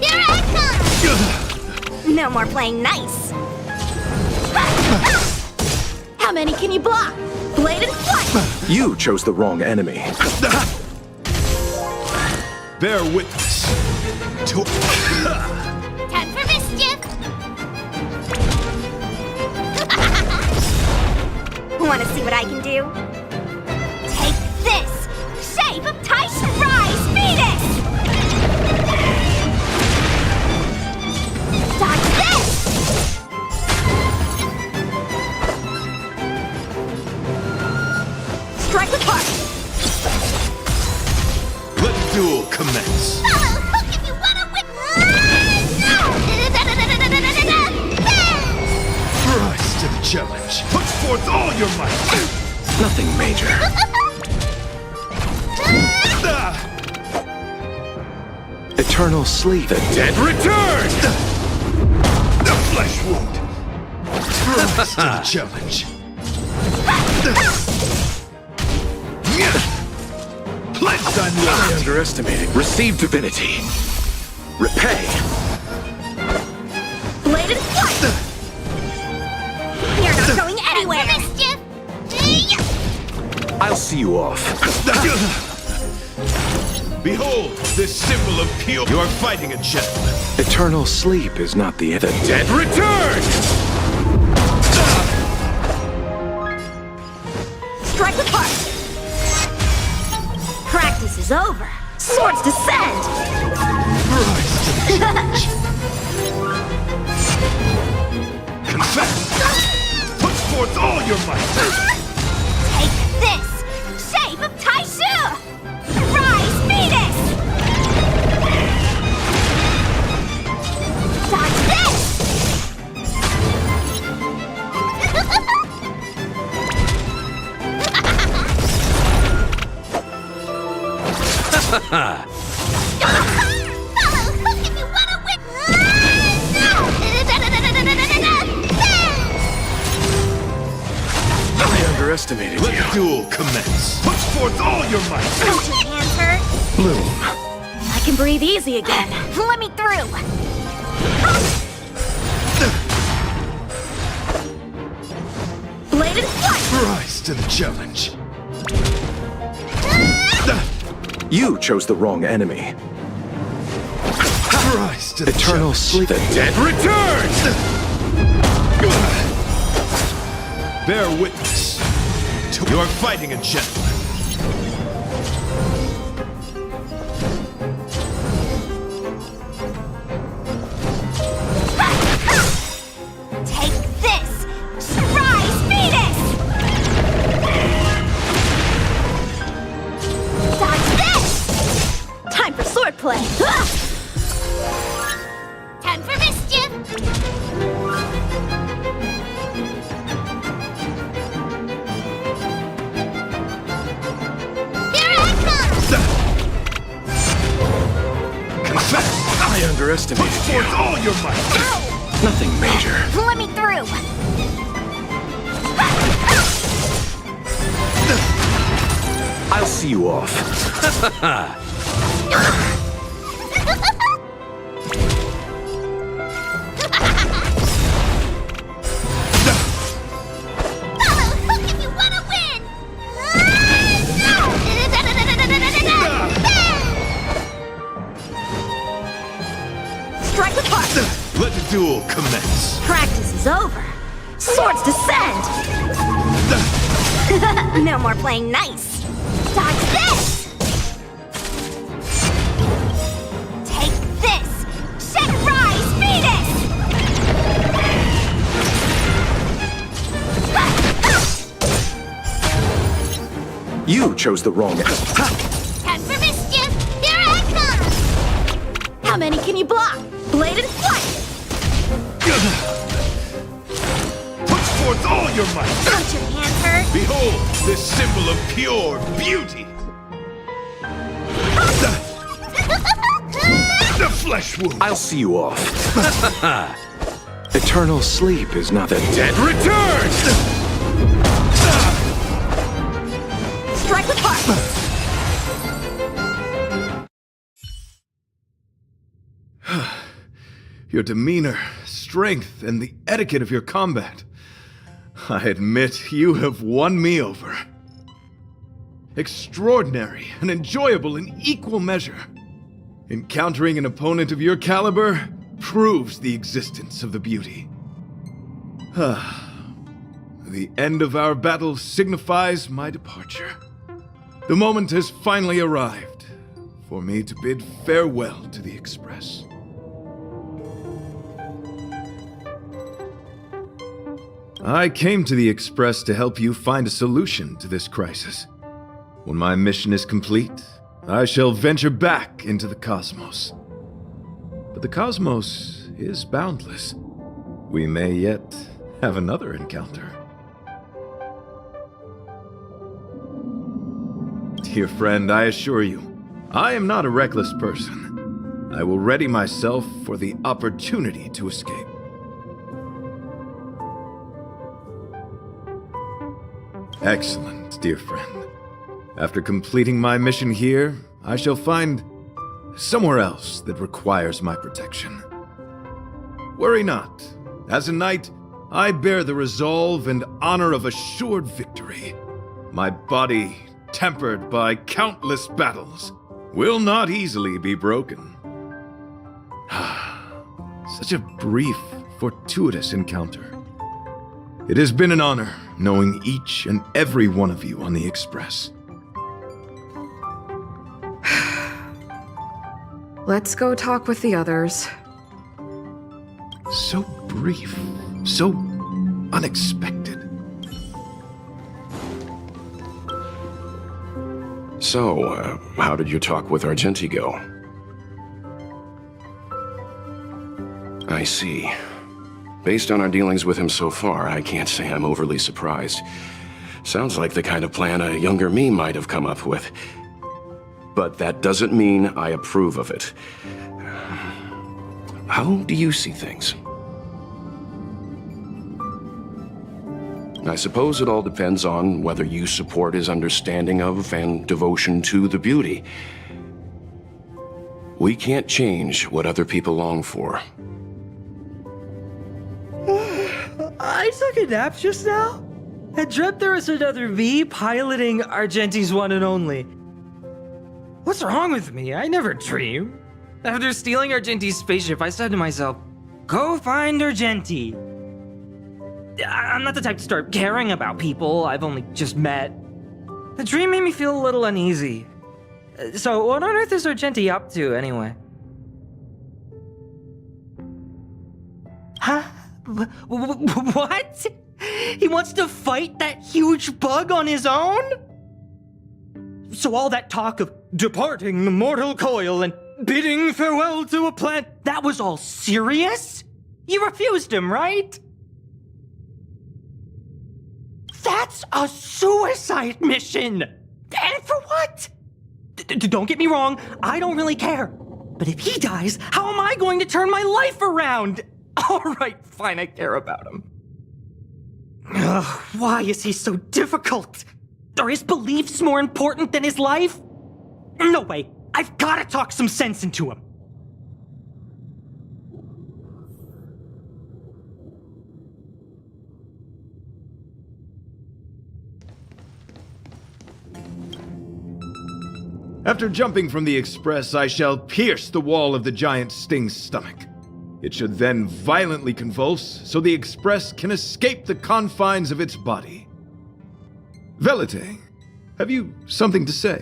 Here I come! No more playing nice! How many can you block? Bladed flight! You chose the wrong enemy. Bear witness to... Time for mischief! Want to see what I can do? Take this! Shape of Tyson Rise, Venus! Dodge this! Strike with heart! Let the duel commence. Follow hook if you want to win! Rise to the challenge. Put forth all your might. Nothing major. Eternal sleep. The dead return! The flesh wound. Rise to the challenge. Pledge thine I loyalty. underestimated. Receive divinity. Repay. Bladed flight! You're not going anywhere! I'll see you off. Behold, this symbol of pure... You are fighting a gentleman. Eternal sleep is not the dead return! Strike with heart! Practice is over! Swords descend! Rise to the challenge. Confess! Put forth all your might! Take this! Shape of Taishu! Rise, Venus! Dodge this! Follow hook if you want to win! I underestimated Let you. the duel commence. Put forth all your might. Don't your hands hurt? Bloom. I can breathe easy again. Let me through. Bladed flight! Rise to the challenge. You chose the wrong enemy. Rise to the Eternal challenge. sleep. The dead return! Bear witness to... You are fighting a gentleman. Take this! Rise, Venus! underestimated Put you. forth all your might! Nothing major. Let me through! I'll see you off. Follow hook if you wanna win! Strike with heart! Let the duel commence. Practice is over. Swords descend! No more playing nice. Dodge this! Take this! Shed rise, Venus! You chose the wrong. Time for mischief! Here I come! How many can you block? Blade and flight! Put forth all your might! Don't your hands hurt? Behold, this symbol of pure beauty! The flesh wound! I'll see you off. Eternal sleep is not the dead returns! Strike with heart! Your demeanor, strength, and the etiquette of your combat. I admit you have won me over. Extraordinary and enjoyable in equal measure. Encountering an opponent of your caliber proves the existence of the beauty. The end of our battle signifies my departure. The moment has finally arrived for me to bid farewell to the Express. I came to the Express to help you find a solution to this crisis. When my mission is complete, I shall venture back into the cosmos. But the cosmos is boundless. We may yet have another encounter. Dear friend, I assure you, I am not a reckless person. I will ready myself for the opportunity to escape. Excellent, dear friend. After completing my mission here, I shall find somewhere else that requires my protection. Worry not. As a knight, I bear the resolve and honor of assured victory. My body, tempered by countless battles, will not easily be broken. Such a brief, fortuitous encounter. It has been an honor knowing each and every one of you on the Express. Let's go talk with the others. So brief, so unexpected. So, how did your talk with Argenti go? I see. Based on our dealings with him so far, I can't say I'm overly surprised. Sounds like the kind of plan a younger me might have come up with. But that doesn't mean I approve of it. How do you see things? I suppose it all depends on whether you support his understanding of and devotion to the beauty. We can't change what other people long for. I took a nap just now. I dreamt there was another me piloting Argenti's one and only. What's wrong with me? I never dream. After stealing Argenti's spaceship, I said to myself, go find Argenti. I'm not the type to start caring about people I've only just met. The dream made me feel a little uneasy. So what on earth is Argenti up to, anyway? Huh? What? He wants to fight that huge bug on his own? So all that talk of departing the mortal coil and bidding farewell to a planet, that was all serious? You refused him, right? That's a suicide mission! And for what? Don't get me wrong, I don't really care. But if he dies, how am I going to turn my life around? Alright, fine, I care about him. Ugh, why is he so difficult? Are his beliefs more important than his life? No way, I've gotta talk some sense into him. After jumping from the express, I shall pierce the wall of the giant sting's stomach. It should then violently convulse, so the express can escape the confines of its body. Velite, have you something to say?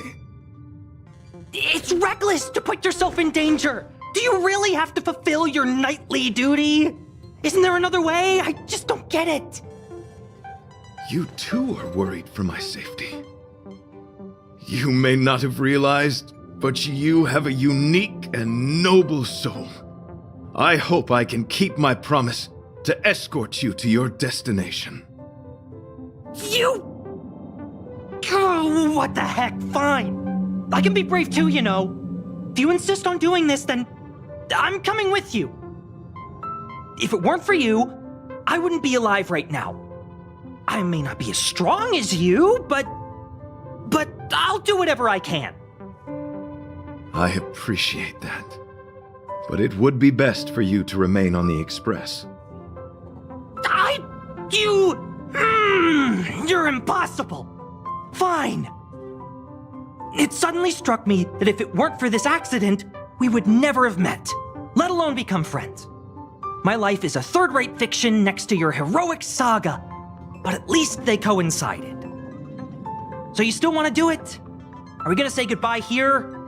It's reckless to put yourself in danger! Do you really have to fulfill your knightly duty? Isn't there another way? I just don't get it. You too are worried for my safety. You may not have realized, but you have a unique and noble soul. I hope I can keep my promise to escort you to your destination. You... Oh, what the heck, fine. I can be brave too, you know. If you insist on doing this, then I'm coming with you. If it weren't for you, I wouldn't be alive right now. I may not be as strong as you, but I'll do whatever I can. I appreciate that. But it would be best for you to remain on the express. You're impossible. Fine. It suddenly struck me that if it weren't for this accident, we would never have met, let alone become friends. My life is a third-rate fiction next to your heroic saga, but at least they coincided. So you still want to do it? Are we gonna say goodbye here?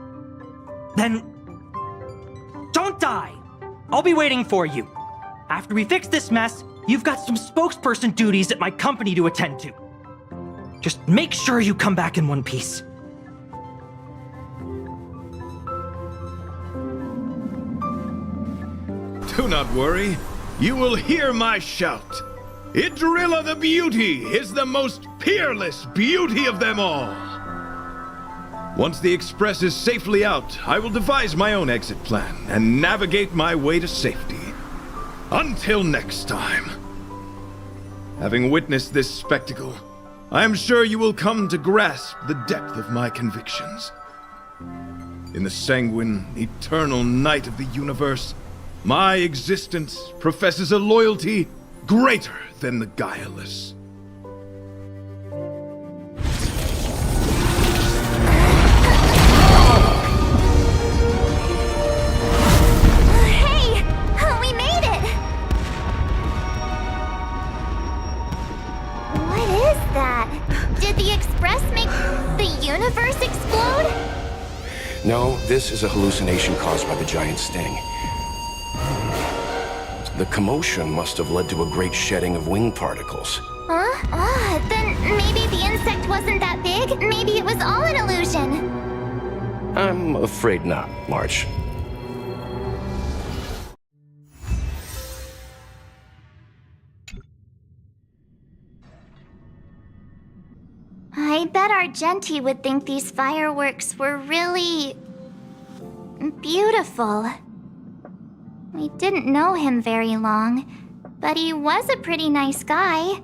Then don't die. I'll be waiting for you. After we fix this mess, you've got some spokesperson duties at my company to attend to. Just make sure you come back in one piece. Do not worry. You will hear my shout. Idrilla the Beauty is the most peerless beauty of them all. Once the express is safely out, I will devise my own exit plan and navigate my way to safety. Until next time. Having witnessed this spectacle, I am sure you will come to grasp the depth of my convictions. In the sanguine, eternal night of the universe, my existence professes a loyalty greater than the guileless. Hey! We made it! What is that? Did the express make the universe explode? No, this is a hallucination caused by the giant sting. The commotion must have led to a great shedding of wing particles. Huh? Then maybe the insect wasn't that big? Maybe it was all an illusion? I'm afraid not, March. I bet Argenti would think these fireworks were really... beautiful. We didn't know him very long, but he was a pretty nice guy.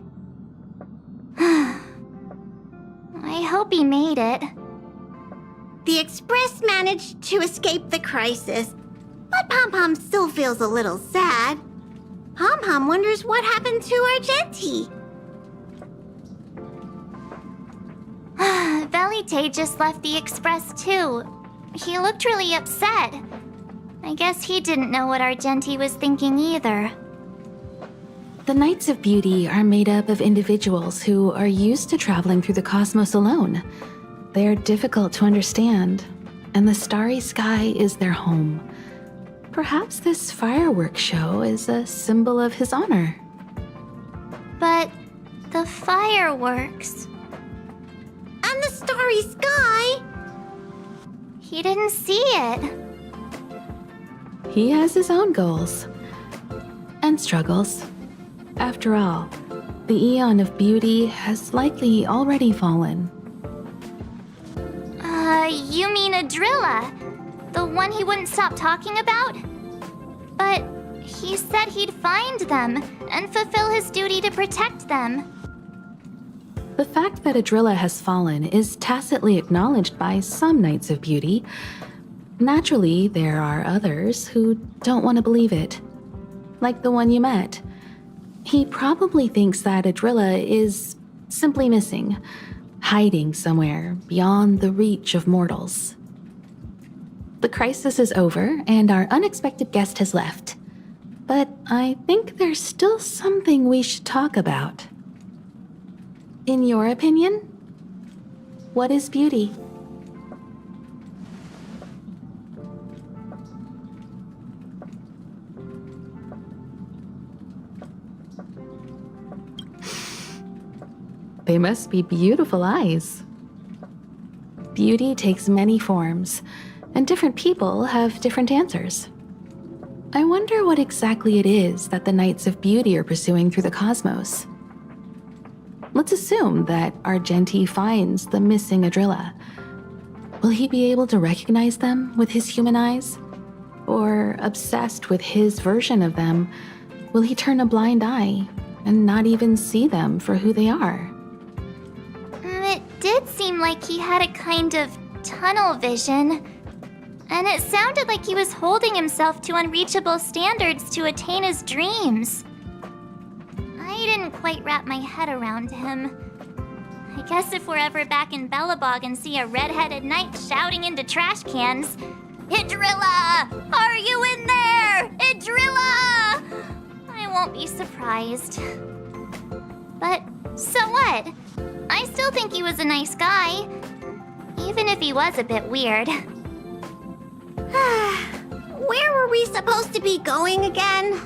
I hope he made it. The Express managed to escape the crisis, but Pom-Pom still feels a little sad. Pom-Pom wonders what happened to Argenti. Velite just left the Express too. He looked really upset. I guess he didn't know what Argenti was thinking either. The Knights of Beauty are made up of individuals who are used to traveling through the cosmos alone. They are difficult to understand, and the starry sky is their home. Perhaps this fireworks show is a symbol of his honor. But the fireworks... And the starry sky! He didn't see it. He has his own goals and struggles. After all, the Eon of Beauty has likely already fallen. You mean Adrilla? The one he wouldn't stop talking about? But he said he'd find them and fulfill his duty to protect them. The fact that Adrilla has fallen is tacitly acknowledged by some Knights of Beauty. Naturally, there are others who don't want to believe it. Like the one you met. He probably thinks that Adrilla is simply missing, hiding somewhere beyond the reach of mortals. The crisis is over, and our unexpected guest has left. But I think there's still something we should talk about. In your opinion, what is beauty? They must be beautiful eyes. Beauty takes many forms, and different people have different answers. I wonder what exactly it is that the Knights of Beauty are pursuing through the cosmos. Let's assume that Argenti finds the missing Adrilla. Will he be able to recognize them with his human eyes? Or, obsessed with his version of them, will he turn a blind eye and not even see them for who they are? It did seem like he had a kind of tunnel vision. And it sounded like he was holding himself to unreachable standards to attain his dreams. I didn't quite wrap my head around him. I guess if we're ever back in Belobog and see a red-headed knight shouting into trash cans, "Idrilla! Are you in there? Idrilla!" I won't be surprised. But so what? I still think he was a nice guy, even if he was a bit weird. Where were we supposed to be going again?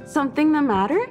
Something the matter?